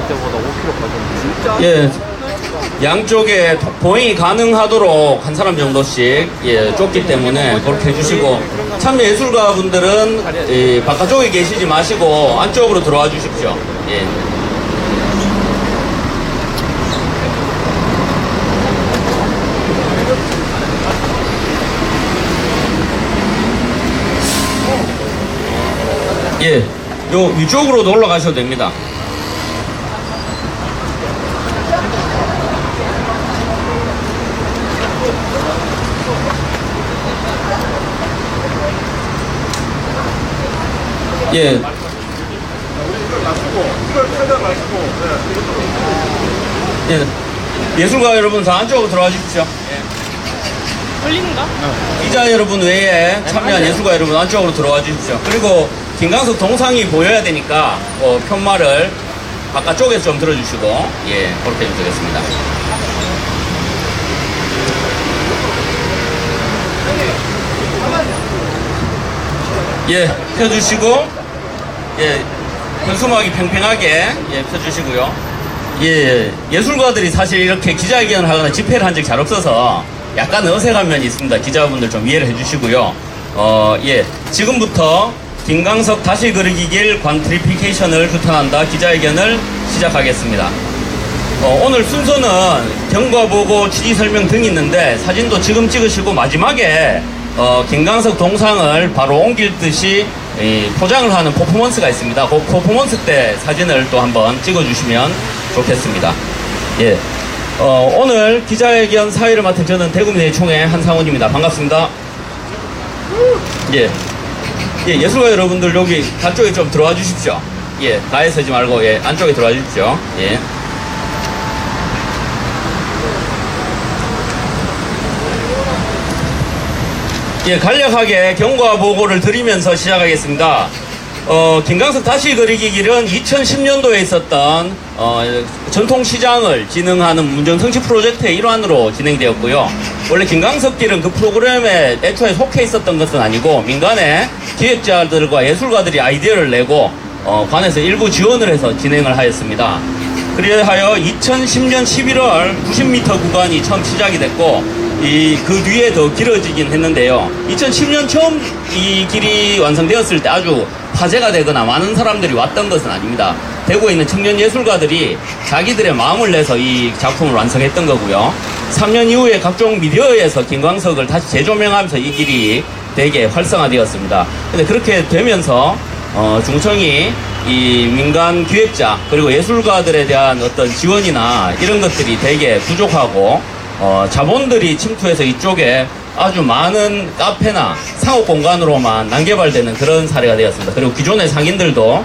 때보다 5kg 빠졌네. 진짜? 예, 양쪽에 보행이 가능하도록 한 사람 정도씩 예, 좁기 때문에 그렇게 해주시고, 참여예술가 분들은 바깥쪽에 계시지 마시고 안쪽으로 들어와 주십시오. 예. 예, 요 위쪽으로도 올라가셔도 됩니다. 예. 예. 예술가 여러분 다 안쪽으로 들어와 주십시오. 걸리는가? 기자 여러분 외에 참여한 예술가 여러분 안쪽으로 들어와 주십시오. 그리고 김광석 동상이 보여야 되니까 편말을 바깥쪽에서 좀 들어주시고, 예, 그렇게 해주면 되겠습니다. 예, 펴주시고, 예, 현수막이 팽팽하게, 예, 펴주시고요. 예, 예술가들이 사실 이렇게 기자회견을 하거나 집회를 한 적이 잘 없어서 약간 어색한 면이 있습니다. 기자분들 좀 이해를 해주시고요. 예, 지금부터 김광석 다시 그리기 길 관트리피케이션을 규탄한다 기자회견을 시작하겠습니다. 오늘 순서는 경과보고 취지설명 등이 있는데 사진도 지금 찍으시고 마지막에 김광석 동상을 바로 옮길 듯이 포장을 하는 퍼포먼스가 있습니다. 그 퍼포먼스 때 사진을 또 한번 찍어주시면 좋겠습니다. 예. 오늘 기자회견 사회를 맡은 저는 대구민의 총회 한상훈입니다. 반갑습니다. 예. 예, 예술가 여러분들 여기 안쪽에 좀 들어와 주십시오. 예, 가에 서지 말고, 예, 안쪽에 들어와 주십시오. 예. 예, 간략하게 경과 보고를 드리면서 시작하겠습니다. 김광석 다시 그리기 길은 2010년도에 있었던 전통시장을 진흥하는 문정성시 프로젝트의 일환으로 진행되었고요. 원래 김광석 길은 그 프로그램에 애초에 속해 있었던 것은 아니고 민간의 기획자들과 예술가들이 아이디어를 내고 관에서 일부 지원을 해서 진행을 하였습니다. 그리하여 2010년 11월 90m 구간이 처음 시작이 됐고 그 뒤에 더 길어지긴 했는데요. 2010년 처음 이 길이 완성되었을 때 아주 화제가 되거나 많은 사람들이 왔던 것은 아닙니다. 대구에 있는 청년 예술가들이 자기들의 마음을 내서 이 작품을 완성했던 거고요. 3년 이후에 각종 미디어에서 김광석을 다시 재조명하면서 이 길이 되게 활성화되었습니다. 근데 그렇게 되면서 중청이 이 민간 기획자 그리고 예술가들에 대한 어떤 지원이나 이런 것들이 되게 부족하고 자본들이 침투해서 이쪽에 아주 많은 카페나 상업 공간으로만 난개발되는 그런 사례가 되었습니다. 그리고 기존의 상인들도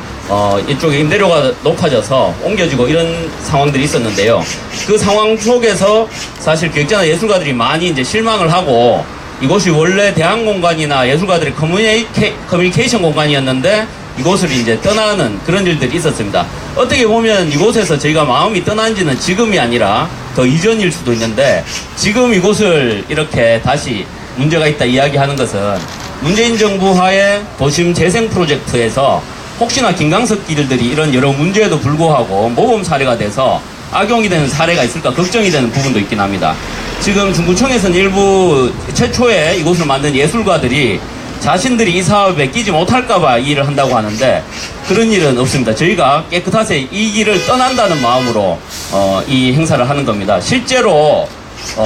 이쪽에 임대료가 높아져서 옮겨지고 이런 상황들이 있었는데요. 그 상황 속에서 사실 기획자나 예술가들이 많이 이제 실망을 하고 이곳이 원래 대학 공간이나 예술가들의 커뮤니케이션 공간이었는데 이곳을 이제 떠나는 그런 일들이 있었습니다. 어떻게 보면 이곳에서 저희가 마음이 떠난 지는 지금이 아니라 더 이전일 수도 있는데 지금 이곳을 이렇게 다시 문제가 있다 이야기하는 것은 문재인 정부 하에 도심 재생 프로젝트에서 혹시나 김광석 길들이 이런 여러 문제에도 불구하고 모범 사례가 돼서 악용이 되는 사례가 있을까 걱정이 되는 부분도 있긴 합니다. 지금 중구청에서는 일부 최초에 이곳을 만든 예술가들이 자신들이 이 사업에 끼지 못할까봐 이 일을 한다고 하는데 그런 일은 없습니다. 저희가 깨끗하게 이 길을 떠난다는 마음으로 이 행사를 하는 겁니다. 실제로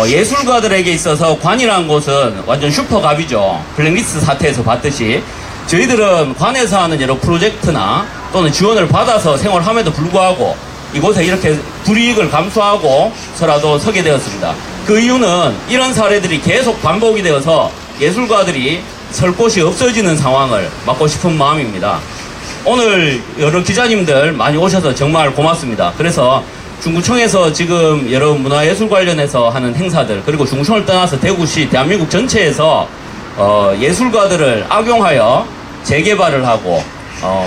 예술가들에게 있어서 관이라는 곳은 완전 슈퍼갑이죠. 블랙리스트 사태에서 봤듯이 저희들은 관에서 하는 여러 프로젝트나 또는 지원을 받아서 생활함에도 불구하고 이곳에 이렇게 불이익을 감수하고서라도 서게 되었습니다. 그 이유는 이런 사례들이 계속 반복이 되어서 예술가들이 설 곳이 없어지는 상황을 막고 싶은 마음입니다. 오늘 여러 기자님들 많이 오셔서 정말 고맙습니다. 그래서 중구청에서 지금 여러 문화예술 관련해서 하는 행사들 그리고 중구청을 떠나서 대구시 대한민국 전체에서 예술가들을 악용하여 재개발을 하고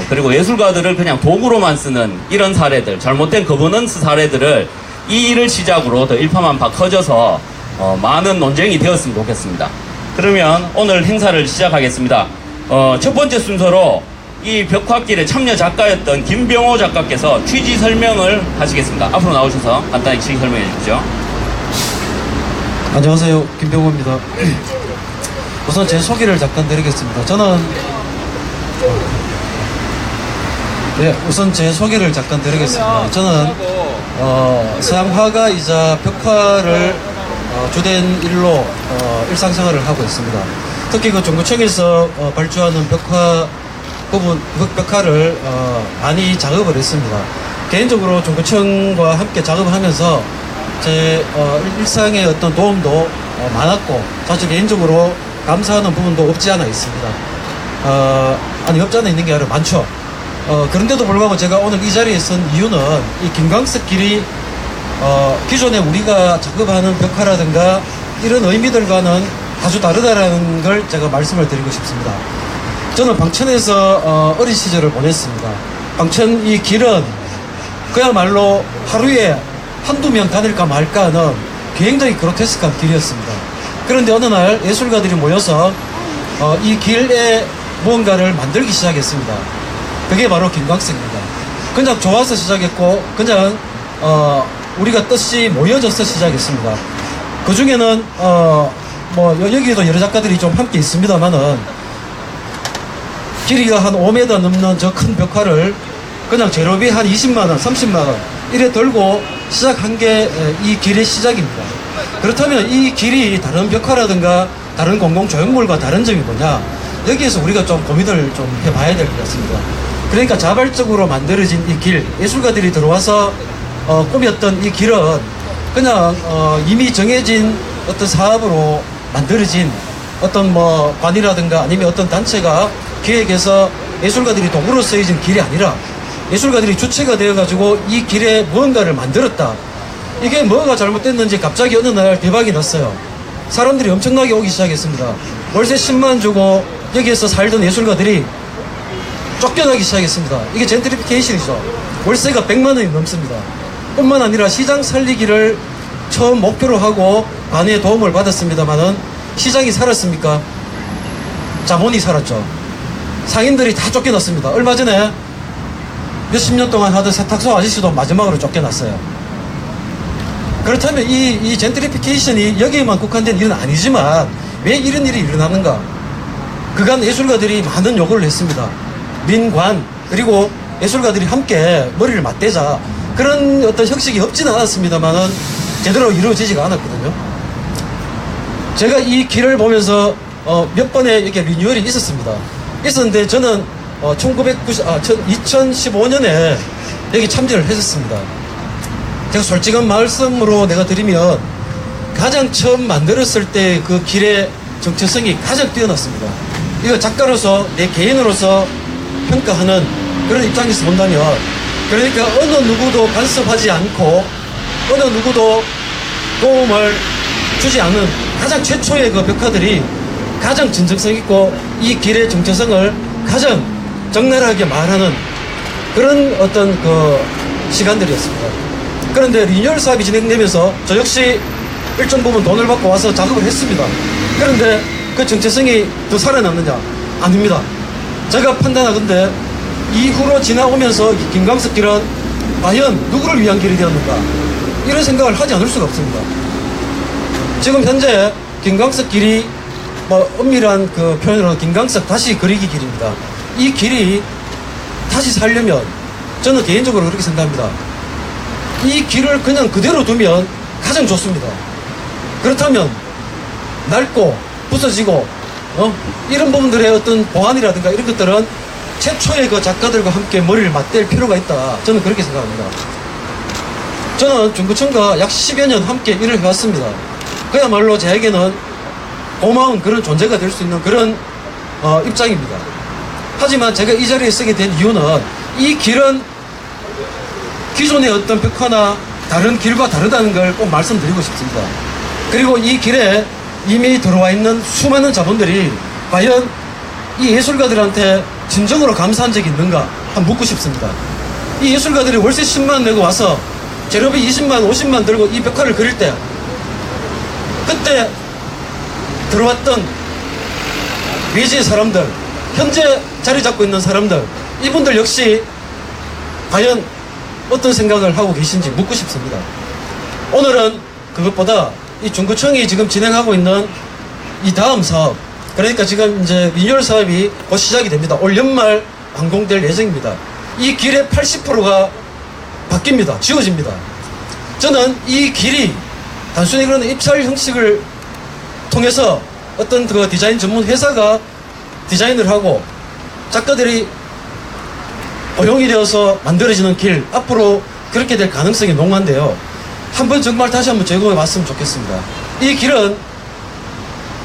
그리고 예술가들을 그냥 도구로만 쓰는 이런 사례들 잘못된 거버넌스 사례들을 이 일을 시작으로 더 일파만파 커져서 많은 논쟁이 되었으면 좋겠습니다. 그러면 오늘 행사를 시작하겠습니다. 첫 번째 순서로 이 벽화길의 참여 작가였던 김병호 작가께서 취지 설명을 하시겠습니다. 앞으로 나오셔서 간단히 취지 설명해 주십시오. 안녕하세요, 김병호입니다. 우선 제 소개를 잠깐 드리겠습니다. 우선 제 소개를 잠깐 드리겠습니다. 저는 서양 화가이자 벽화를 주된 일로 일상생활을 하고 있습니다. 특히 그 중구청에서 발주하는 벽화를 많이 작업을 했습니다. 개인적으로 중구청과 함께 작업을 하면서 제 일상의 어떤 도움도 많았고, 사실 개인적으로 감사하는 부분도 없지 않아 있습니다. 없지 않아 있는 게 아니라 많죠. 그런데도 불구하고 제가 오늘 이 자리에 선 이유는 이 김광석 길이 기존에 우리가 작업하는 벽화라든가 이런 의미들과는 아주 다르다라는 걸 제가 말씀을 드리고 싶습니다. 저는 방천에서 어린 시절을 보냈습니다. 방천 이 길은 그야말로 하루에 한두 명 다닐까 말까 하는 굉장히 그로테스크한 길이었습니다. 그런데 어느 날 예술가들이 모여서 이 길에 무언가를 만들기 시작했습니다. 그게 바로 김광석입니다. 그냥 좋아서 시작했고, 그냥 우리가 뜻이 모여져서 시작했습니다. 그 중에는 여기에도 여러 작가들이 좀 함께 있습니다만은, 길이가 한 5m 넘는 저 큰 벽화를 그냥 재료비 한 20만원, 30만원 이래 들고 시작한 게 이 길의 시작입니다. 그렇다면 이 길이 다른 벽화라든가 다른 공공조형물과 다른 점이 뭐냐, 여기에서 우리가 좀 고민을 좀 해봐야 될 것 같습니다. 그러니까 자발적으로 만들어진 이 길, 예술가들이 들어와서 꾸몄던 이 길은 그냥 이미 정해진 어떤 사업으로 만들어진 어떤 관이라든가 아니면 어떤 단체가 기획해서 예술가들이 도구로 쓰여진 길이 아니라 예술가들이 주체가 되어가지고 이 길에 무언가를 만들었다. 이게 뭐가 잘못됐는지 갑자기 어느 날 대박이 났어요. 사람들이 엄청나게 오기 시작했습니다. 월세 10만 주고 여기에서 살던 예술가들이 쫓겨나기 시작했습니다. 이게 젠트리피케이션이죠. 월세가 100만 원이 넘습니다. 뿐만 아니라 시장 살리기를 처음 목표로 하고 관의 도움을 받았습니다만은 시장이 살았습니까? 자본이 살았죠. 상인들이 다 쫓겨났습니다. 얼마 전에 몇십 년 동안 하던 세탁소 아저씨도 마지막으로 쫓겨났어요. 그렇다면 이 젠트리피케이션이 여기에만 국한된 일은 아니지만 왜 이런 일이 일어나는가? 그간 예술가들이 많은 요구를 했습니다. 민관 그리고 예술가들이 함께 머리를 맞대자, 그런 어떤 형식이 없지는 않았습니다만은 제대로 이루어지지가 않았거든요. 제가 이 길을 보면서 몇 번의 이렇게 리뉴얼이 있었는데 저는 2015년에 여기 참여를 했었습니다. 제가 솔직한 말씀으로 내가 드리면 가장 처음 만들었을 때 그 길의 정체성이 가장 뛰어났습니다. 이거 작가로서 내 개인으로서 평가하는 그런 입장에서 본다면, 그러니까 어느 누구도 간섭하지 않고 어느 누구도 도움을 주지 않은 가장 최초의 그 벽화들이 가장 진정성 있고 이 길의 정체성을 가장 적나라하게 말하는 그런 어떤 그 시간들이었습니다. 그런데 리뉴얼 사업이 진행되면서 저 역시 일정 부분 돈을 받고 와서 작업을 했습니다. 그런데 그 정체성이 더 살아남느냐? 아닙니다. 제가 판단하건대 이후로 지나오면서 이 김광석 길은 과연 누구를 위한 길이 되었는가? 이런 생각을 하지 않을 수가 없습니다. 지금 현재 김광석 길이 엄밀한 그 표현으로 김광석 다시 그리기 길입니다. 이 길이 다시 살려면 저는 개인적으로 그렇게 생각합니다. 이 길을 그냥 그대로 두면 가장 좋습니다. 그렇다면 낡고 부서지고 이런 부분들의 어떤 보완이라든가 이런 것들은 최초의 그 작가들과 함께 머리를 맞댈 필요가 있다. 저는 그렇게 생각합니다. 저는 중구청과 약 10여 년 함께 일을 해왔습니다. 그야말로 저에게는 고마운 그런 존재가 될 수 있는 그런 입장입니다. 하지만 제가 이 자리에 서게 된 이유는 이 길은 기존의 어떤 벽화나 다른 길과 다르다는 걸 꼭 말씀드리고 싶습니다. 그리고 이 길에 이미 들어와 있는 수많은 자본들이 과연 이 예술가들한테 진정으로 감사한 적이 있는가 한번 묻고 싶습니다. 이 예술가들이 월세 10만 내고 와서 재료비 20만 50만 들고 이 벽화를 그릴 때 그때 들어왔던 외지의 사람들, 현재 자리 잡고 있는 사람들, 이분들 역시 과연 어떤 생각을 하고 계신지 묻고 싶습니다. 오늘은 그것보다 이 중구청이 지금 진행하고 있는 이 다음 사업, 그러니까 지금 이제 리뉴얼 사업이 곧 시작이 됩니다. 올 연말 완공될 예정입니다. 이 길의 80%가 바뀝니다. 지워집니다. 저는 이 길이 단순히 그런 입찰 형식을 통해서 어떤 그 디자인 전문 회사가 디자인을 하고 작가들이 고용이 되어서 만들어지는 길, 앞으로 그렇게 될 가능성이 농후한데요. 한번 정말 다시 한번 제공해 봤으면 좋겠습니다. 이 길은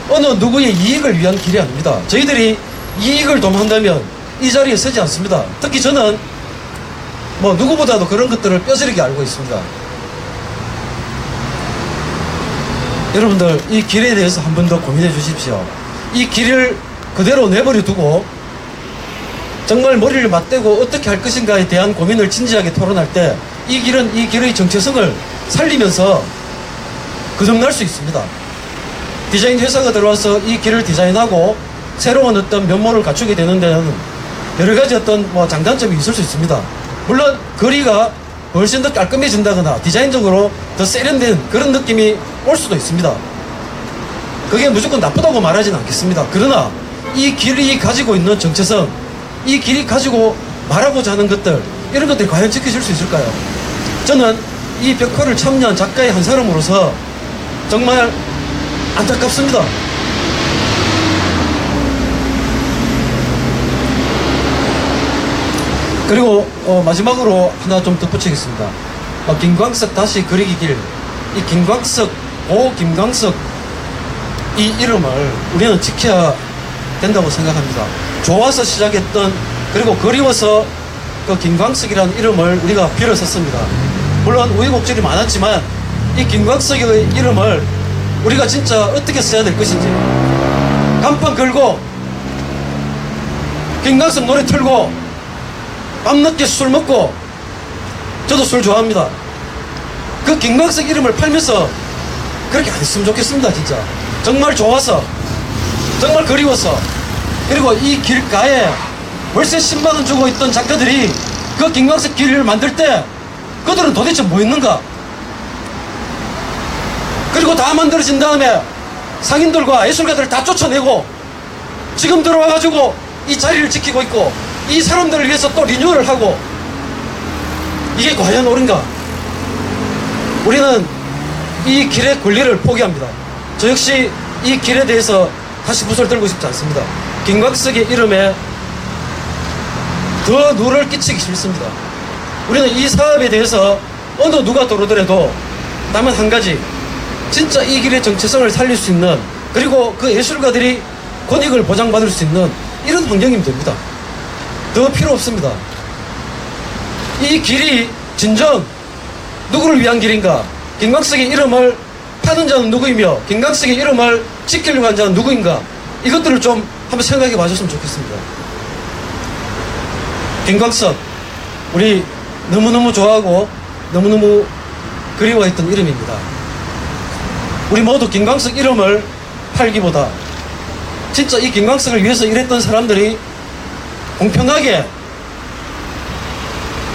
어느 누구의 이익을 위한 길이 아닙니다. 저희들이 이익을 도모한다면 이 자리에 서지 않습니다. 특히 저는 뭐 누구보다도 그런 것들을 뼈저리게 알고 있습니다. 여러분들 이 길에 대해서 한 번 더 고민해 주십시오. 이 길을 그대로 내버려 두고 정말 머리를 맞대고 어떻게 할 것인가에 대한 고민을 진지하게 토론할 때 이 길은 이 길의 정체성을 살리면서 거듭날 수 있습니다. 디자인 회사가 들어와서 이 길을 디자인하고 새로운 어떤 면모를 갖추게 되는 데는 여러 가지 어떤 뭐 장단점이 있을 수 있습니다. 물론 거리가 훨씬 더 깔끔해진다거나 디자인적으로 더 세련된 그런 느낌이 올 수도 있습니다. 그게 무조건 나쁘다고 말하지는 않겠습니다. 그러나 이 길이 가지고 있는 정체성, 이 길이 가지고 말하고자 하는 것들, 이런 것들이 과연 지켜질 수 있을까요? 저는 이 벽화를 참여한 작가의 한 사람으로서 정말 안타깝습니다. 그리고 마지막으로 하나 좀 덧붙이겠습니다. 김광석 다시 그리기 길, 이 김광석, 김광석 이 이름을 우리는 지켜야 된다고 생각합니다. 좋아서 시작했던, 그리고 그리워서 그 김광석이라는 이름을 우리가 빌었었습니다. 물론 우여곡절이 많았지만 이 김광석의 이름을 우리가 진짜 어떻게 써야 될 것인지, 간판 걸고 김광석 노래 틀고 밤늦게 술 먹고, 저도 술 좋아합니다. 그 김광석 이름을 팔면서 그렇게 안 했으면 좋겠습니다. 진짜 정말 좋아서, 정말 그리워서. 그리고 이 길가에 월세 10만원 주고 있던 작가들이 그 김광석 길을 만들 때 그들은 도대체 뭐 했는가? 그리고 다 만들어진 다음에 상인들과 예술가들을 다 쫓아내고 지금 들어와가지고 이 자리를 지키고 있고 이 사람들을 위해서 또 리뉴얼을 하고, 이게 과연 옳은가? 우리는 이 길의 권리를 포기합니다. 저 역시 이 길에 대해서 다시 붓을 들고 싶지 않습니다. 김광석의 이름에 더 누를 끼치기 싫습니다. 우리는 이 사업에 대해서 어느 누가 들어오더라도 다만 한 가지, 진짜 이 길의 정체성을 살릴 수 있는, 그리고 그 예술가들이 권익을 보장받을 수 있는 이런 환경이면 됩니다. 더 필요 없습니다. 이 길이 진정 누구를 위한 길인가? 김광석의 이름을 파는 자는 누구이며 김광석의 이름을 지키려고 하는 자는 누구인가? 이것들을 좀 한번 생각해 봐줬으면 좋겠습니다. 김광석, 우리 너무너무 좋아하고 너무너무 그리워했던 이름입니다. 우리 모두 김광석 이름을 팔기보다 진짜 이 김광석을 위해서 일했던 사람들이 공평하게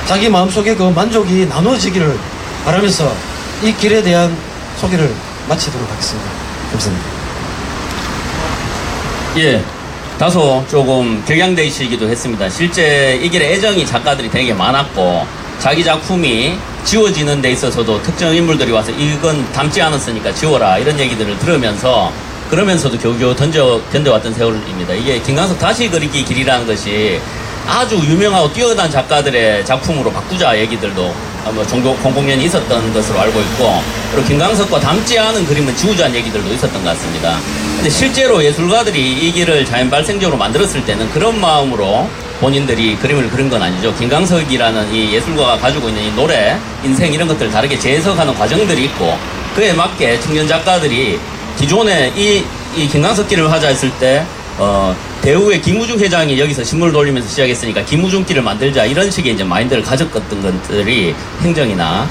자기 마음속에 그 만족이 나눠지기를 바라면서 이 길에 대한 소개를 마치도록 하겠습니다. 감사합니다. 예, 다소 조금 격양되시기도 했습니다. 실제 이 길에 애정이 작가들이 되게 많았고 자기 작품이 지워지는 데 있어서도 특정 인물들이 와서 이건 담지 않았으니까 지워라 이런 얘기들을 들으면서, 그러면서도 겨우겨우 견뎌왔던 세월입니다. 이게 김광석 다시 그리기 길이라는 것이 아주 유명하고 뛰어난 작가들의 작품으로 바꾸자 얘기들도 뭐 종종 공공연히 있었던 것으로 알고 있고, 그리고 김광석과 닮지 않은 그림은 지우자는 얘기들도 있었던 것 같습니다. 근데 실제로 예술가들이 이 길을 자연 발생적으로 만들었을 때는 그런 마음으로 본인들이 그림을 그린 건 아니죠. 김광석이라는 이 예술가가 가지고 있는 이 노래, 인생 이런 것들을 다르게 재해석하는 과정들이 있고, 그에 맞게 청년 작가들이 기존에 이 김광석 길을 하자 했을 때 대우의 김우중 회장이 여기서 신문을 돌리면서 시작했으니까 김우중 길을 만들자 이런 식의 이제 마인드를 가졌던 것들이 행정이나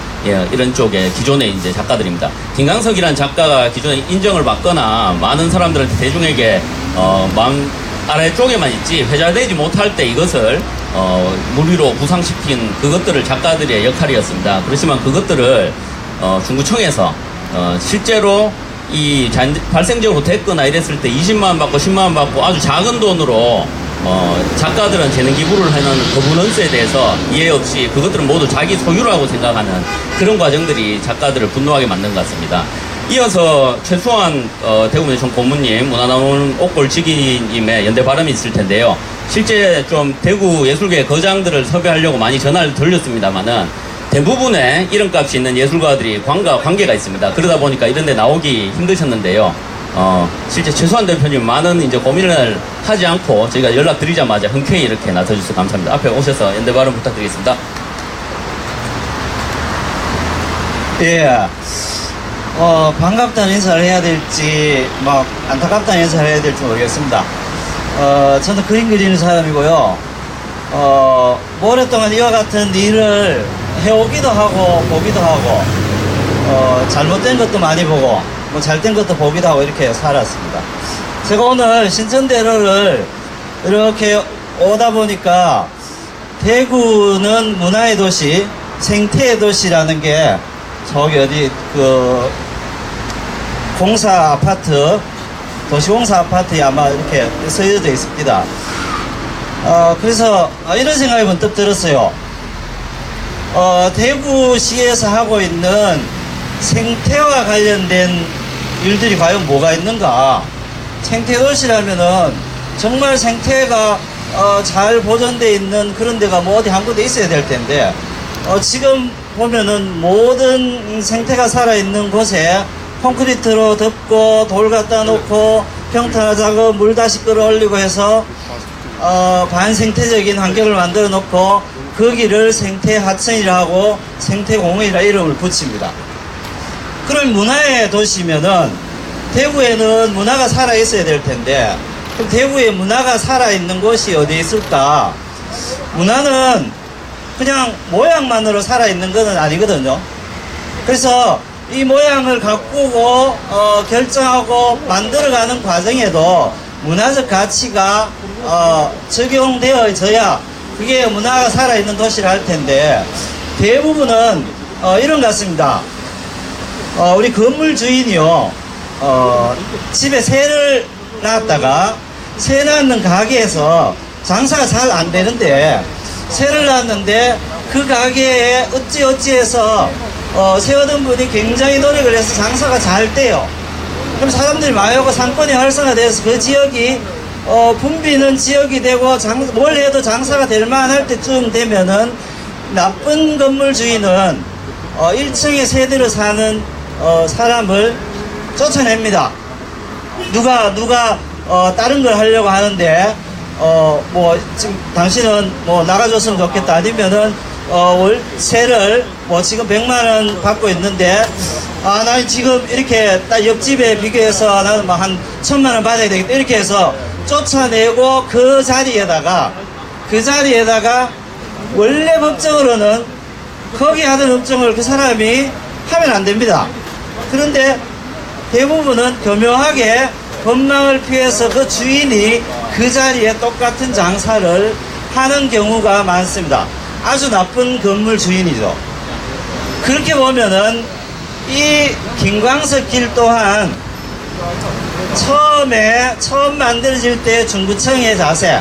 이런 쪽에 기존의 이제 작가들입니다. 김광석이라는 작가가 기존에 인정을 받거나 많은 사람들한테 대중에게 아래쪽에만 있지 회자되지 못할 때 이것을 물 위로 부상시킨 그것들을 작가들의 역할이었습니다. 그렇지만 그것들을 중구청에서 실제로 이 발생적으로 됐거나 이랬을 때 20만 원 받고 10만 원 받고 아주 작은 돈으로 작가들은 재능 기부를 하는 거부넌스에 대해서 이해 없이 그것들은 모두 자기 소유라고 생각하는 그런 과정들이 작가들을 분노하게 만든 것 같습니다. 이어서 최수환 대구문예청 고문님, 문화나온 옥골지기님의 연대 발언이 있을 텐데요. 실제 좀 대구 예술계 거장들을 섭외하려고 많이 전화를 돌렸습니다만은 대부분의 이름값이 있는 예술가들이 관계가 있습니다. 그러다 보니까 이런 데 나오기 힘드셨는데요. 실제 최수환 대표님 많은 이제 고민을 하지 않고 저희가 연락드리자마자 흔쾌히 이렇게 나서주셔서 감사합니다. 앞에 오셔서 연대 발언 부탁드리겠습니다. 예. 반갑다는 인사를 해야 될지, 막, 안타깝다는 인사를 해야 될지 모르겠습니다. 저는 그림 그리는 사람이고요. 오랫동안 이와 같은 일을 해오기도 하고, 보기도 하고, 잘못된 것도 많이 보고, 뭐 잘된 것도 보기도 하고, 이렇게 살았습니다. 제가 오늘 신천대로를 이렇게 오다 보니까, 대구는 문화의 도시, 생태의 도시라는 게, 저기 어디, 공사 아파트, 도시공사 아파트에 아마 이렇게 쓰여져 있습니다. 그래서 이런 생각이 문득 들었어요. 대구시에서 하고 있는 생태와 관련된 일들이 과연 뭐가 있는가? 생태도시라면은 정말 생태가 잘 보존되어 있는 그런 데가 뭐 어디 한 군데 있어야 될 텐데, 지금 보면은 모든 생태가 살아있는 곳에 콘크리트로 덮고 돌 갖다 놓고 평탄화 작업 물 다시 끌어올리고 해서 반생태적인 환경을 만들어 놓고 거기를 생태하천이라고 생태공원이라 이름을 붙입니다. 그럼 문화의 도시면은 대구에는 문화가 살아있어야 될 텐데, 그럼 대구에 문화가 살아있는 곳이 어디 있을까? 문화는 그냥 모양만으로 살아있는 것은 아니거든요. 그래서 이 모양을 가꾸고 결정하고 만들어가는 과정에도 문화적 가치가 적용되어져야 그게 문화가 살아있는 도시를 할 텐데, 대부분은 이런 것 같습니다. 우리 건물 주인이요, 집에 새를 낳았다가 새 낳는 가게에서 장사가 잘 안 되는데, 새를 낳았는데 그 가게에 어찌어찌해서 세우던 분이 굉장히 노력을 해서 장사가 잘 돼요. 그럼 사람들이 많이 오고 상권이 활성화돼서 그 지역이 붐비는 지역이 되고 뭘 해도 장사가 될 만할 때쯤 되면은 나쁜 건물 주인은 1층에 세대로 사는 사람을 쫓아냅니다. 누가 다른 걸 하려고 하는데 뭐 지금 당신은 뭐 나가줬으면 좋겠다, 아니면은 월세를 뭐 지금 100만원 받고 있는데 나 지금 이렇게 딱 옆집에 비교해서 나는 뭐 한 1000만원 받아야 되겠다, 이렇게 해서 쫓아내고 그 자리에다가 원래 법적으로는 거기 하던 업종을 그 사람이 하면 안 됩니다. 그런데 대부분은 교묘하게 법망을 피해서 그 주인이 그 자리에 똑같은 장사를 하는 경우가 많습니다. 아주 나쁜 건물 주인이죠. 그렇게 보면은 이 김광석 길 또한 처음 만들어질 때 중구청의 자세,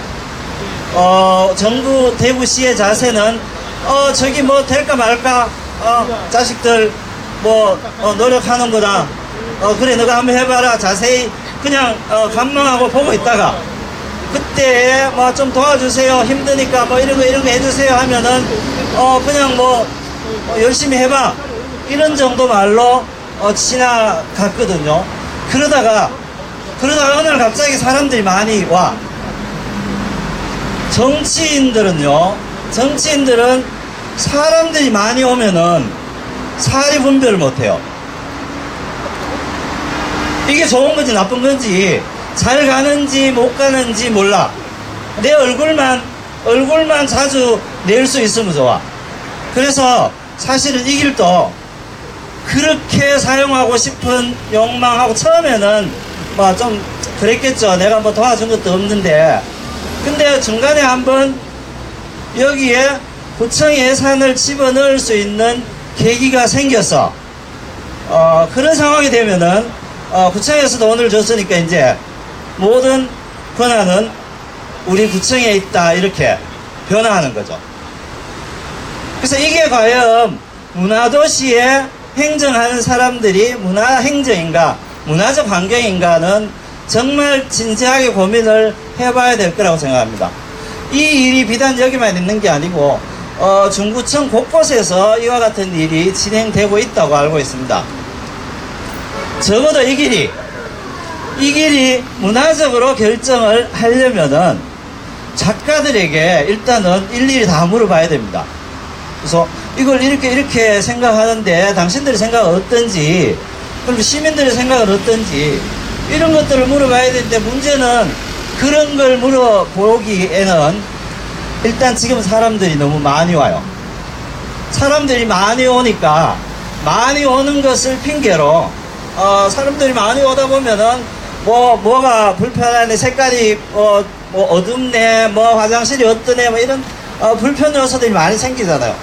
정부 대구시의 자세는 저기 뭐 될까 말까, 자식들 뭐 노력하는 거다, 그래 너가 한번 해봐라, 자세히 그냥 관망하고 보고 있다가 그때 뭐 좀 도와주세요, 힘드니까 뭐 이런 거 해주세요 하면은 그냥 뭐 열심히 해봐, 이런 정도 말로 지나갔거든요. 그러다가 어느 날 갑자기 사람들이 많이 와. 정치인들은 사람들이 많이 오면은 사리 분별을 못해요. 이게 좋은 건지 나쁜 건지, 잘 가는지 못 가는지 몰라. 내 얼굴만 자주 낼 수 있으면 좋아. 그래서 사실은 이 길도 그렇게 사용하고 싶은 욕망하고 처음에는 뭐 좀 그랬겠죠. 내가 뭐 도와준 것도 없는데. 근데 중간에 한번 여기에 구청 예산을 집어넣을 수 있는 계기가 생겨서 그런 상황이 되면은 구청에서 돈을 줬으니까 이제 모든 권한은 우리 구청에 있다 이렇게 변화하는 거죠. 그래서 이게 과연 문화도시에 행정하는 사람들이 문화행정인가 문화적 환경인가는 정말 진지하게 고민을 해봐야 될 거라고 생각합니다. 이 일이 비단 여기만 있는 게 아니고 중구청 곳곳에서 이와 같은 일이 진행되고 있다고 알고 있습니다. 적어도 이 길이 문화적으로 결정을 하려면은 작가들에게 일단은 일일이 다 물어봐야 됩니다. 그래서 이걸 이렇게 생각하는데 당신들의 생각은 어떤지, 그럼 시민들의 생각은 어떤지, 이런 것들을 물어봐야 되는데 문제는 그런 걸 물어보기에는 일단 지금 사람들이 너무 많이 와요. 사람들이 많이 오니까 많이 오는 것을 핑계로 사람들이 많이 오다 보면은 뭐가 불편하네, 색깔이 뭐 어둡네, 뭐 화장실이 어떠네, 뭐 이런 불편 요소들이 많이 생기잖아요.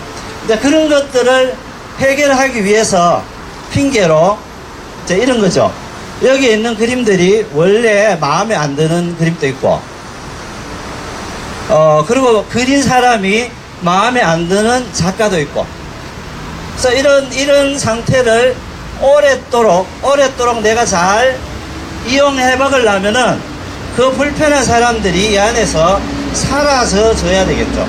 근데 그런 것들을 해결하기 위해서 핑계로 이제 이런 거죠. 여기 있는 그림들이 원래 마음에 안 드는 그림도 있고, 그리고 그린 사람이 마음에 안 드는 작가도 있고, 그래서 이런 상태를 오랫도록 내가 잘 이용해 먹으려면은 그 불편한 사람들이 이 안에서 사라져 줘야 되겠죠.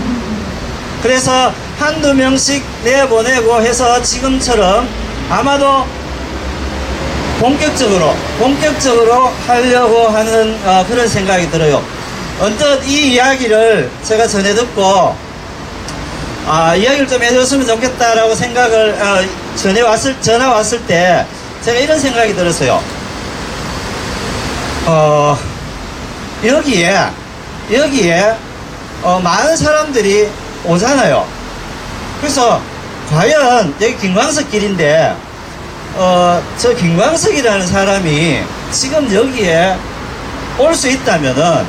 그래서 한두 명씩 내보내고 해서 지금처럼 아마도 본격적으로 하려고 하는 그런 생각이 들어요. 언뜻 이 이야기를 제가 전해 듣고 이야기를 좀 해줬으면 좋겠다라고 생각을 전화 왔을 때 제가 이런 생각이 들었어요. 여기에 많은 사람들이 오잖아요. 그래서 과연 여기 김광석 길인데 저 김광석이라는 사람이 지금 여기에 올 수 있다면은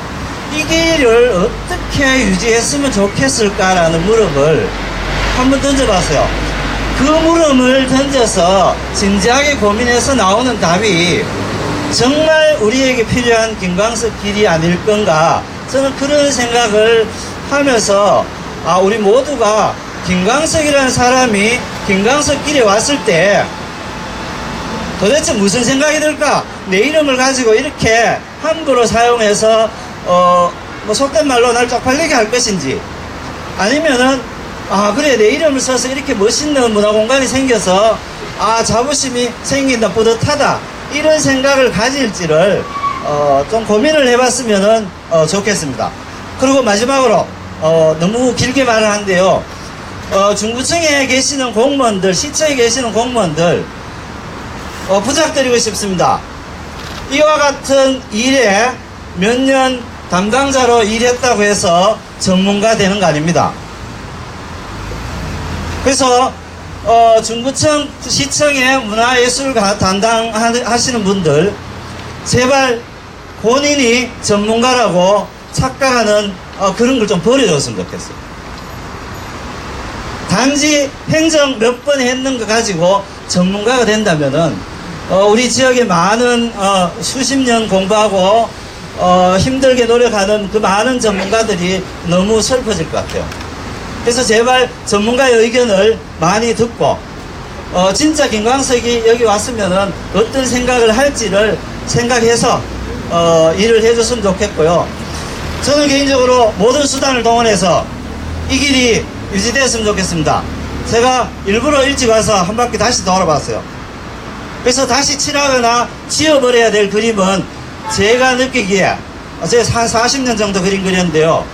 이 길을 어떻게 유지했으면 좋겠을까라는 물음을 한번 던져봤어요. 그 물음을 던져서 진지하게 고민해서 나오는 답이 정말 우리에게 필요한 김광석 길이 아닐 건가, 저는 그런 생각을 하면서 우리 모두가 김광석이라는 사람이 김광석 길에 왔을 때 도대체 무슨 생각이 들까? 내 이름을 가지고 이렇게 함부로 사용해서 뭐 속된 말로 날 쪽팔리게 할 것인지, 아니면은 그래, 내 이름을 써서 이렇게 멋있는 문화공간이 생겨서 자부심이 생긴다, 뿌듯하다, 이런 생각을 가질지를 좀 고민을 해봤으면 좋겠습니다. 그리고 마지막으로 너무 길게 말을 한데요, 중구청에 계시는 공무원들, 시청에 계시는 공무원들 부탁드리고 싶습니다. 이와 같은 일에 몇 년 담당자로 일했다고 해서 전문가 되는 거 아닙니다. 그래서 중구청 시청의 문화예술 담당하시는 분들 제발 본인이 전문가라고 착각하는 그런 걸 좀 버려줬으면 좋겠어요. 단지 행정 몇 번 했는 거 가지고 전문가가 된다면은 우리 지역에 많은 수십 년 공부하고 힘들게 노력하는 그 많은 전문가들이 너무 슬퍼질 것 같아요. 그래서 제발 전문가의 의견을 많이 듣고 진짜 김광석이 여기 왔으면은 어떤 생각을 할지를 생각해서 일을 해줬으면 좋겠고요. 저는 개인적으로 모든 수단을 동원해서 이 길이 유지됐으면 좋겠습니다. 제가 일부러 일찍 와서 한 바퀴 다시 돌아봤어요. 그래서 다시 칠하거나 지워버려야 될 그림은 제가 느끼기에, 제가 한 40년 정도 그림 그렸는데요,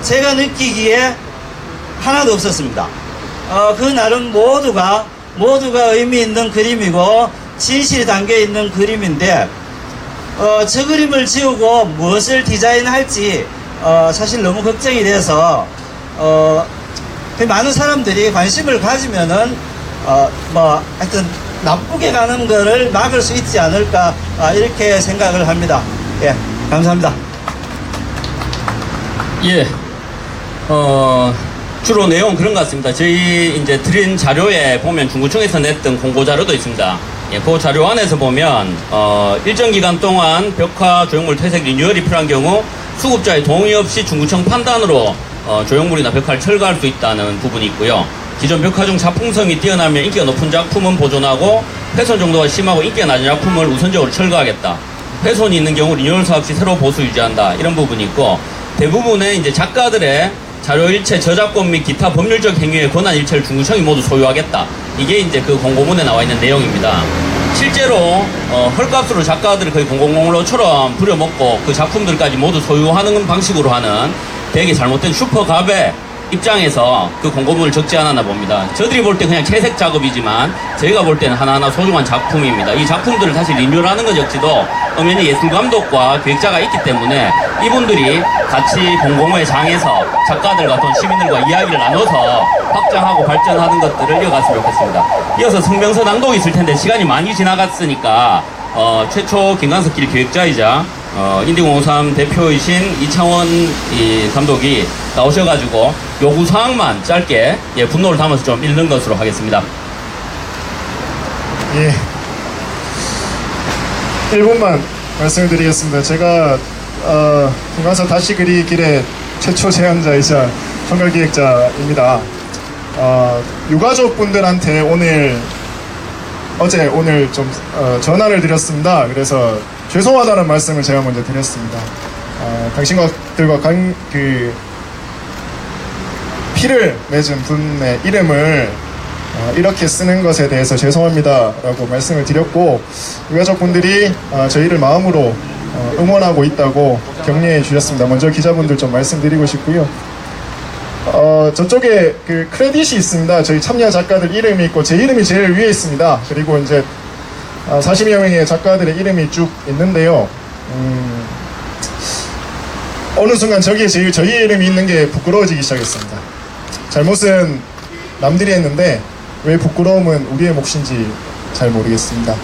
제가 느끼기에 하나도 없었습니다. 그 나름 모두가 의미 있는 그림이고 진실이 담겨 있는 그림인데, 저 그림을 지우고 무엇을 디자인할지 사실 너무 걱정이 돼서 많은 사람들이 관심을 가지면은 하여튼 나쁘게 가는 거를 막을 수 있지 않을까 이렇게 생각을 합니다. 예, 감사합니다. 예, 주로 내용 그런 것 같습니다. 저희 이제 드린 자료에 보면 중구청에서 냈던 공고 자료도 있습니다. 예, 그 자료 안에서 보면, 일정 기간 동안 벽화 조형물 퇴색 리뉴얼이 필요한 경우 수급자의 동의 없이 중구청 판단으로 조형물이나 벽화를 철거할 수 있다는 부분이 있고요. 기존 벽화 중 작품성이 뛰어나며 인기가 높은 작품은 보존하고 훼손 정도가 심하고 인기가 낮은 작품을 우선적으로 철거하겠다. 훼손이 있는 경우 리뉴얼 사업 시 새로 보수 유지한다. 이런 부분이 있고, 대부분의 이제 작가들의 자료일체, 저작권 및 기타 법률적 행위의 권한 일체를 중구청이 모두 소유하겠다. 이게 이제 그 공고문에 나와 있는 내용입니다. 실제로 헐값으로 작가들을 거의 공공공로처럼 부려먹고 그 작품들까지 모두 소유하는 방식으로 하는 되게 잘못된 슈퍼갑의 입장에서 그 공고문을 적지 않았나 봅니다. 저들이 볼 때 그냥 채색 작업이지만 저희가 볼 때는 하나하나 소중한 작품입니다. 이 작품들을 다시 리뉴얼하는 것 역시도 엄연히 예술감독과 기획자가 있기 때문에 이분들이 같이 공공의 장에서 작가들과 또 시민들과 이야기를 나눠서 확장하고 발전하는 것들을 이어갔으면 좋겠습니다. 이어서 성명서 낭독이 있을 텐데 시간이 많이 지나갔으니까 최초 김광석 길 기획자이자 인디공53 대표이신 이창원 감독이 나오셔가지고 요구사항만 짧게 분노를 담아서 좀 읽는 것으로 하겠습니다. 예. 1분만 말씀을 드리겠습니다. 제가 김광석 다시 그리기 길의 최초 제안자이자 총괄기획자입니다. 유가족분들한테 오늘 좀 전화를 드렸습니다. 그래서 죄송하다는 말씀을 제가 먼저 드렸습니다. 당신들과 피를 맺은 분의 이름을 이렇게 쓰는 것에 대해서 죄송합니다 라고 말씀을 드렸고, 유가족분들이 저희를 마음으로 응원하고 있다고 격려해 주셨습니다. 먼저 기자분들 좀 말씀드리고 싶고요. 저쪽에 그 크레딧이 있습니다. 저희 참여 작가들 이름이 있고 제 이름이 제일 위에 있습니다. 그리고 이제 40여 명의 작가들의 이름이 쭉 있는데요. 어느 순간 저기에 저희 이름이 있는 게 부끄러워지기 시작했습니다. 잘못은 남들이 했는데 왜 부끄러움은 우리의 몫인지 잘 모르겠습니다.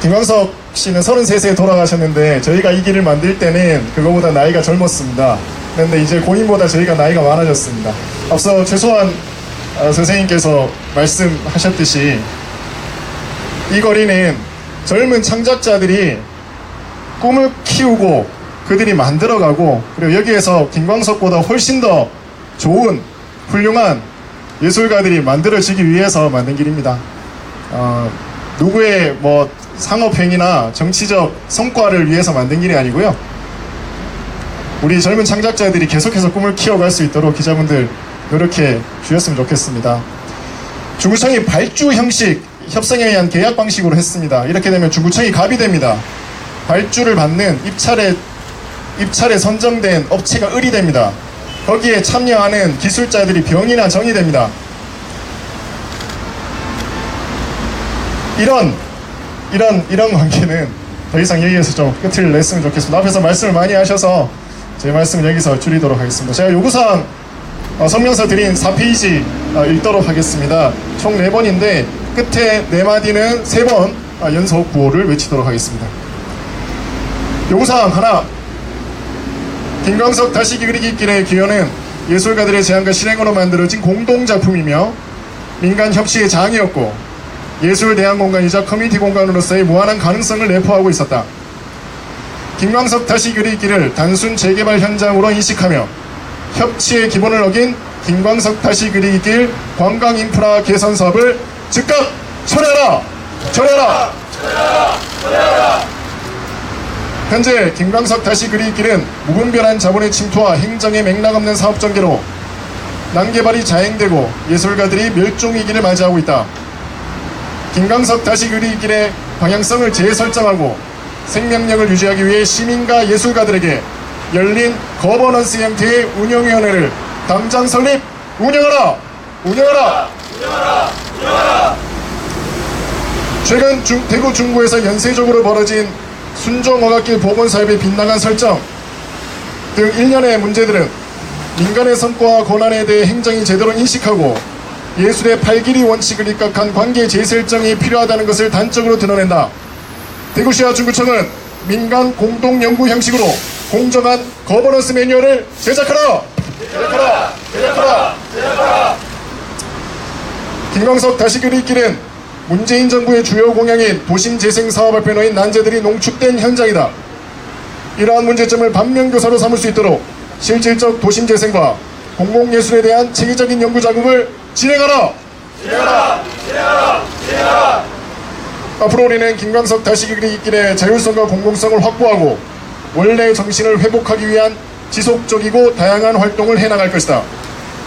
김광석 씨는 33세에 돌아가셨는데 저희가 이 길을 만들 때는 그거보다 나이가 젊었습니다. 그런데 이제 고인보다 저희가 나이가 많아졌습니다. 앞서 최소한 선생님께서 말씀하셨듯이 이 거리는 젊은 창작자들이 꿈을 키우고 그들이 만들어가고, 그리고 여기에서 김광석보다 훨씬 더 좋은 훌륭한 예술가들이 만들어지기 위해서 만든 길입니다. 누구의 뭐 상업행위나 정치적 성과를 위해서 만든 길이 아니고요. 우리 젊은 창작자들이 계속해서 꿈을 키워갈 수 있도록 기자분들 노력해 주셨으면 좋겠습니다. 중구청이 발주 형식 협상에 의한 계약 방식으로 했습니다. 이렇게 되면 중구청이 갑이 됩니다. 발주를 받는 입찰에 선정된 업체가 을이 됩니다. 거기에 참여하는 기술자들이 병이나 정이 됩니다. 이런 관계는 더 이상 여기에서 좀 끝을 냈으면 좋겠습니다. 앞에서 말씀을 많이 하셔서 제 말씀을 여기서 줄이도록 하겠습니다. 제가 요구사항 성명서 드린 4페이지 읽도록 하겠습니다. 총 4번인데 끝에 4마디는 3번 연속 구호를 외치도록 하겠습니다. 요구사항 하나, 김광석 다시 그리기 길의 기여는 예술가들의 제안과 실행으로 만들어진 공동작품이며 민간 협치의 장이었고 예술 대안 공간이자 커뮤니티 공간으로서의 무한한 가능성을 내포하고 있었다. 김광석 다시 그리기 길을 단순 재개발 현장으로 인식하며 협치의 기본을 어긴 김광석 다시 그리기 길 관광 인프라 개선 사업을 즉각 철회하라! 철회하라! 철회하라! 철회하라! 현재 김광석 다시 그리기 길은 무분별한 자본의 침투와 행정의 맥락 없는 사업 전개로 난개발이 자행되고 예술가들이 멸종위기를 맞이하고 있다. 김광석 다시 그리기 길의 방향성을 재설정하고 생명력을 유지하기 위해 시민과 예술가들에게 열린 거버넌스 형태의 운영위원회를 당장 설립, 운영하라! 운영하라! 운영하라! 운영하라! 최근 대구 중구에서 연쇄적으로 벌어진 순종어각길 복원사업의 빗나간 설정 등 일련의 문제들은 민간의 성과와 권한에 대해 행정이 제대로 인식하고 예술의 팔길이 원칙을 입각한 관계 재설정이 필요하다는 것을 단적으로 드러낸다. 대구시와 중구청은 민간 공동 연구 형식으로 공정한 거버넌스 매뉴얼을 제작하라! 김광석 다시 그리기는 문재인 정부의 주요 공약인 도심재생 사업 앞에 놓인 난제들이 농축된 현장이다. 이러한 문제점을 반면교사로 삼을 수 있도록 실질적 도심재생과 공공예술에 대한 체계적인 연구 작업을 진행하라! 앞으로 우리는 김광석 다시 그리기길의 자율성과 공공성을 확보하고 원래 정신을 회복하기 위한 지속적이고 다양한 활동을 해나갈 것이다.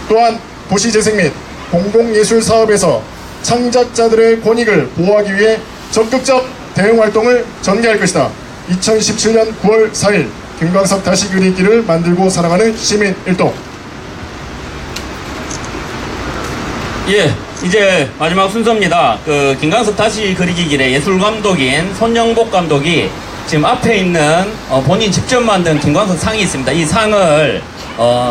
또한 도시재생 및 공공예술 사업에서 창작자들의 권익을 보호하기 위해 적극적 대응 활동을 전개할 것이다. 2017년 9월 4일 김광석 다시 그리기를 만들고 사랑하는 시민일동. 예, 이제 마지막 순서입니다. 그 김광석 다시 그리기 길의 예술 감독인 손영복 감독이 지금 앞에 있는 본인 직접 만든 김광석 상이 있습니다. 이 상을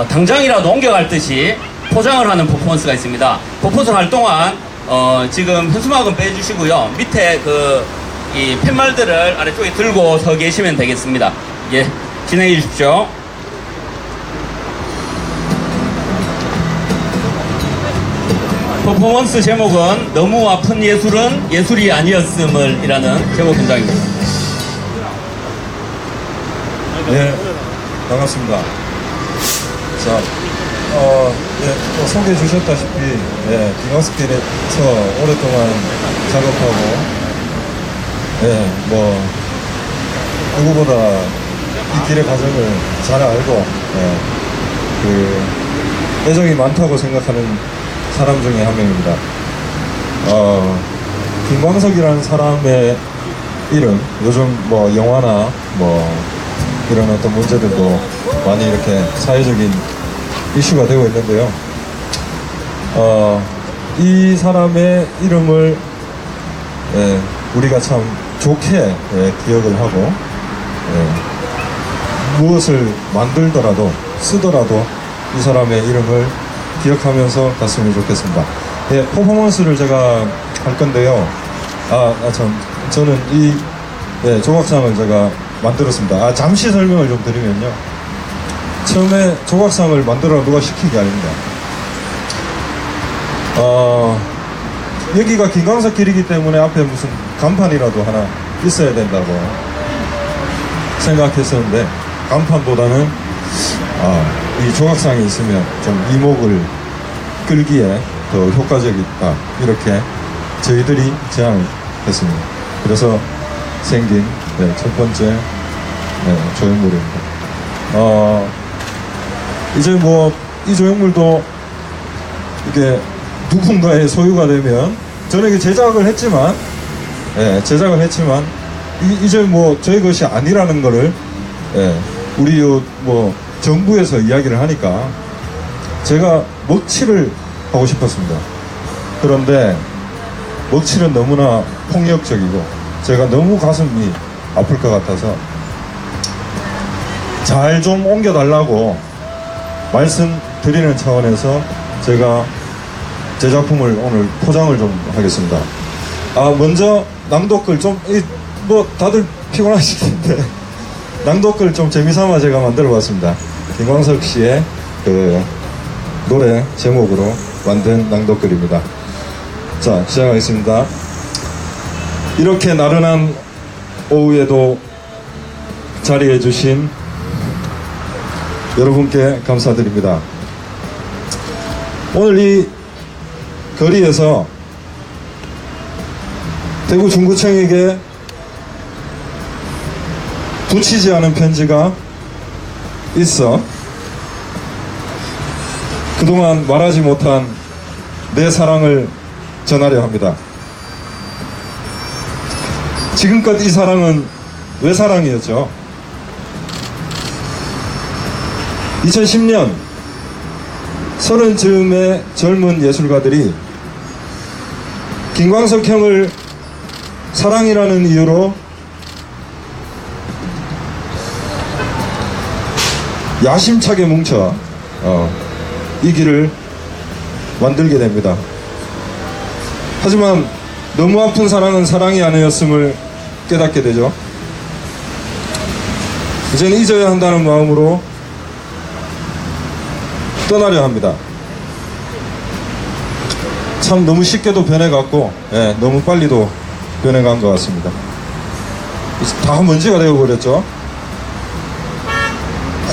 당장이라도 옮겨갈 듯이 포장을 하는 퍼포먼스가 있습니다. 퍼포먼스를 할 동안 지금 현수막은 빼주시고요. 밑에 이 팻말들을 아래쪽에 들고 서 계시면 되겠습니다. 예, 진행해 주십시오. 퍼포먼스 제목은 너무 아픈 예술은 예술이 아니었음을 이라는 제목 현장입니다. 네, 반갑습니다. 자, 또 소개해 주셨다시피, 김광석 길에서 오랫동안 작업하고, 누구보다 이 길의 과정을 잘 알고, 애정이 많다고 생각하는 사람 중에 한 명입니다. 김광석이라는 사람의 이름, 요즘 영화나 이런 어떤 문제들도 많이 이렇게 사회적인 이슈가 되고 있는데요. 이 사람의 이름을 우리가 참 좋게 기억을 하고 무엇을 만들더라도 쓰더라도 이 사람의 이름을 기억하면서 갔으면 좋겠습니다. 퍼포먼스를 제가 할 건데요. 저는 이 조각상을 제가 만들었습니다. 잠시 설명을 좀 드리면요. 처음에 조각상을 만들어 누가 시킨 게 아닙니다. 여기가 김광석 길이기 때문에 앞에 무슨 간판이라도 하나 있어야 된다고 생각했었는데, 간판보다는 이 조각상이 있으면 좀 이목을 끌기에 더 효과적이다, 이렇게 저희들이 제안을 했습니다. 그래서 생긴 첫 번째 조형물입니다. 이제 이 조형물도 이게 누군가의 소유가 되면, 저는 이게 제작을 했지만 이제 저희 것이 아니라는 거를 우리 정부에서 이야기를 하니까 제가 먹칠을 하고 싶었습니다. 그런데 먹칠은 너무나 폭력적이고 제가 너무 가슴이 아플 것 같아서 잘 좀 옮겨달라고 말씀드리는 차원에서 제가 제 작품을 오늘 포장을 좀 하겠습니다. 먼저 낭독글 좀, 다들 피곤하실 텐데, 낭독글 좀 재미삼아 제가 만들어 봤습니다. 김광석 씨의 노래 제목으로 만든 낭독글입니다. 자, 시작하겠습니다. 이렇게 나른한 오후에도 자리해주신 여러분께 감사드립니다. 오늘 이 거리에서 대구 중구청에게 붙이지 않은 편지가 있어 그동안 말하지 못한 내 사랑을 전하려 합니다. 지금껏 이 사랑은 왜 사랑이었죠? 2010년 30즈음의 젊은 예술가들이 김광석 형을 사랑이라는 이유로 야심차게 뭉쳐 이 길을 만들게 됩니다. 하지만 너무 아픈 사랑은 사랑이 아니었음을 깨닫게 되죠. 이제는 잊어야 한다는 마음으로 떠나려 합니다. 참 너무 쉽게도 변해갔고, 예, 너무 빨리도 변해간 것 같습니다. 다 먼지가 되어버렸죠.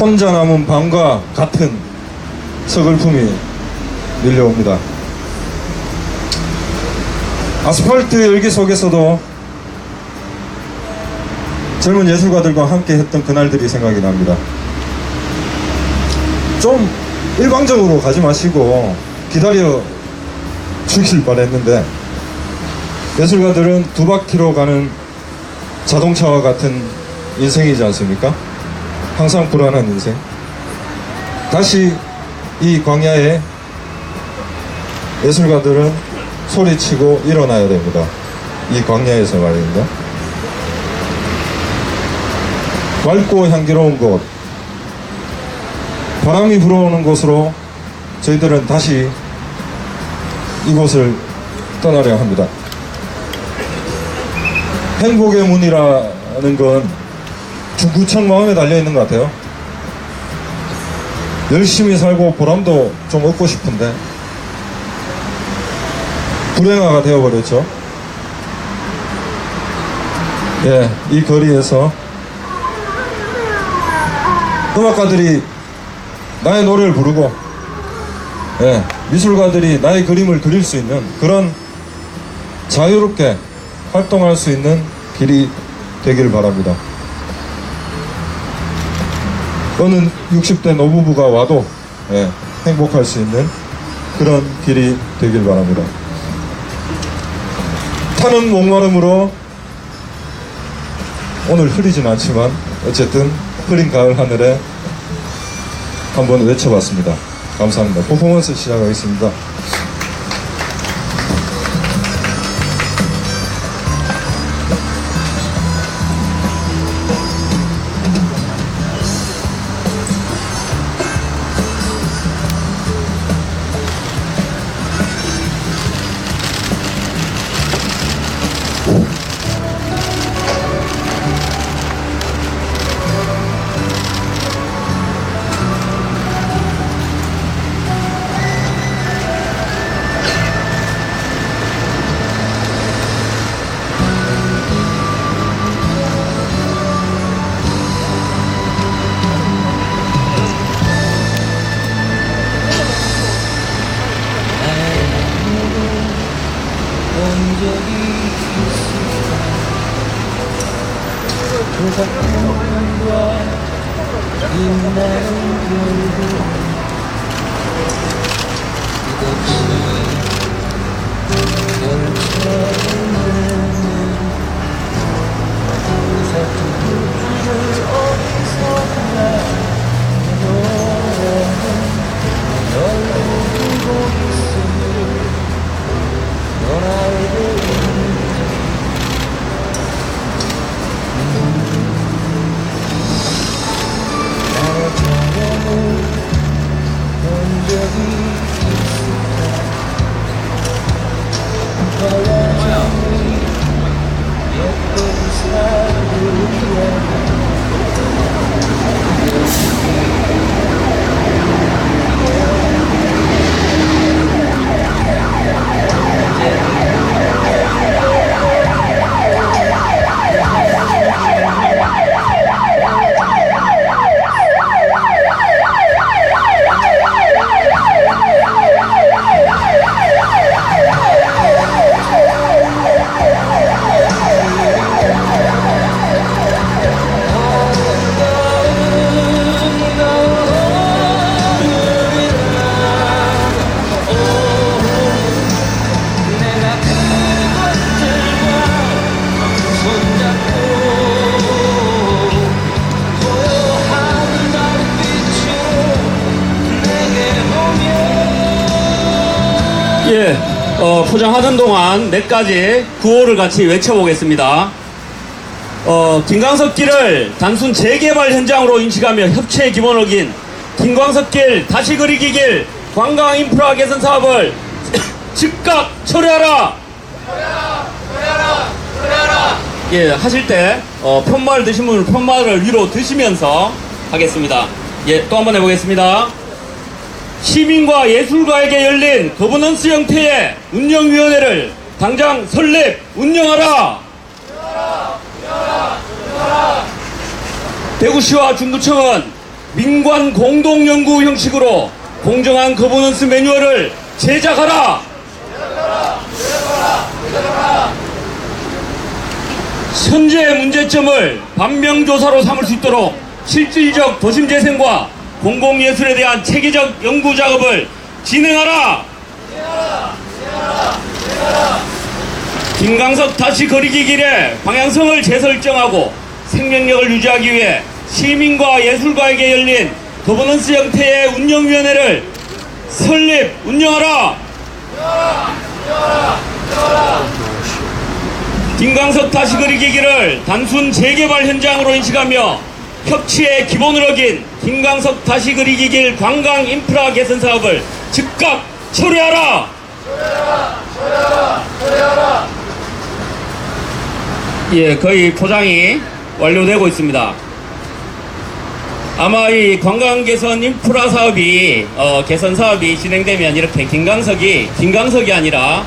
혼자 남은 밤과 같은 서글픔이 밀려옵니다. 아스팔트 열기 속에서도 젊은 예술가들과 함께 했던 그날들이 생각이 납니다. 좀 일방적으로 가지 마시고 기다려 주길 바랬는데, 예술가들은 두 바퀴로 가는 자동차와 같은 인생이지 않습니까? 항상 불안한 인생. 다시 이 광야에 예술가들은 소리치고 일어나야 됩니다. 이 광야에서 말입니다. 맑고 향기로운 곳, 바람이 불어오는 곳으로 저희들은 다시 이곳을 떠나려 합니다. 행복의 문이라는 건 중구청 마음에 달려있는 것 같아요. 열심히 살고 보람도 좀 얻고 싶은데 불행화가 되어버렸죠. 예, 이 거리에서 음악가들이 나의 노래를 부르고, 예, 미술가들이 나의 그림을 그릴 수 있는 그런 자유롭게 활동할 수 있는 길이 되길 바랍니다. 어느 60대 노부부가 와도, 예, 행복할 수 있는 그런 길이 되길 바랍니다. 타는 목마름으로 오늘 흐리진 않지만 어쨌든 흐린 가을 하늘에 한번 외쳐봤습니다. 감사합니다. 퍼포먼스 시작하겠습니다. 예, 포장하는 동안 몇 가지 구호를 같이 외쳐보겠습니다. 김광석길을 단순 재개발 현장으로 인식하며 협치의 기본을 어긴 김광석길 다시 그리기 길 관광 인프라 개선 사업을 즉각 처리하라! 예, 하실 때, 편말 드신 분은 편말을 위로 드시면서 하겠습니다. 예, 또 한번 해보겠습니다. 시민과 예술가에게 열린 거버넌스 형태의 운영위원회를 당장 설립, 운영하라! 대구시와 중구청은 민관 공동연구 형식으로 공정한 거버넌스 매뉴얼을 제작하라! 현재의 문제점을 반면조사로 삼을 수 있도록 실질적 도심재생과 공공예술에 대한 체계적 연구 작업을 진행하라! 김강석 다시 거리기 길의 방향성을 재설정하고 생명력을 유지하기 위해 시민과 예술가에게 열린 거버넌스 형태의 운영위원회를 설립, 운영하라! 김강석 다시 그리기 길을 단순 재개발 현장으로 인식하며 협치의 기본을 어긴 김강석 다시 그리기 길 관광 인프라 개선 사업을 즉각 철회하라! 예, 거의 포장이 완료되고 있습니다. 아마 이 관광 개선 인프라 사업이 개선 사업이 진행되면 이렇게 김강석이 아니라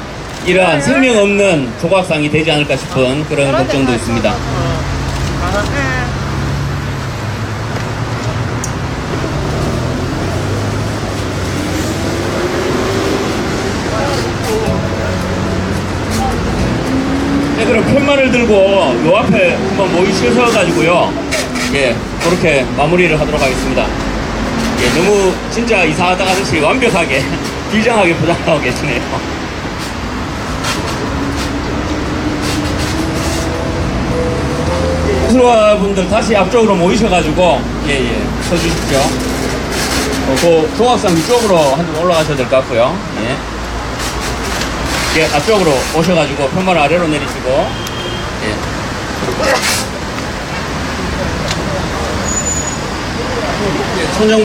이러한 생명 없는 조각상이 되지 않을까 싶은 그런 걱정도 있습니다. 네, 그럼 편말을 들고 요 앞에 한번 모이셔가지고요. 예, 그렇게 마무리를 하도록 하겠습니다. 예, 너무 진짜 이사하다 가듯이 완벽하게 비장하게 포장하고 계시네요. 예술가분들 다시 앞쪽으로 모이셔가지고 예예 서주십시오. 그 조각상 위쪽으로 한번 올라가셔야 될 것 같고요. 예, 앞쪽으로 오셔가지고 편말 아래로 내리시고 예. 천정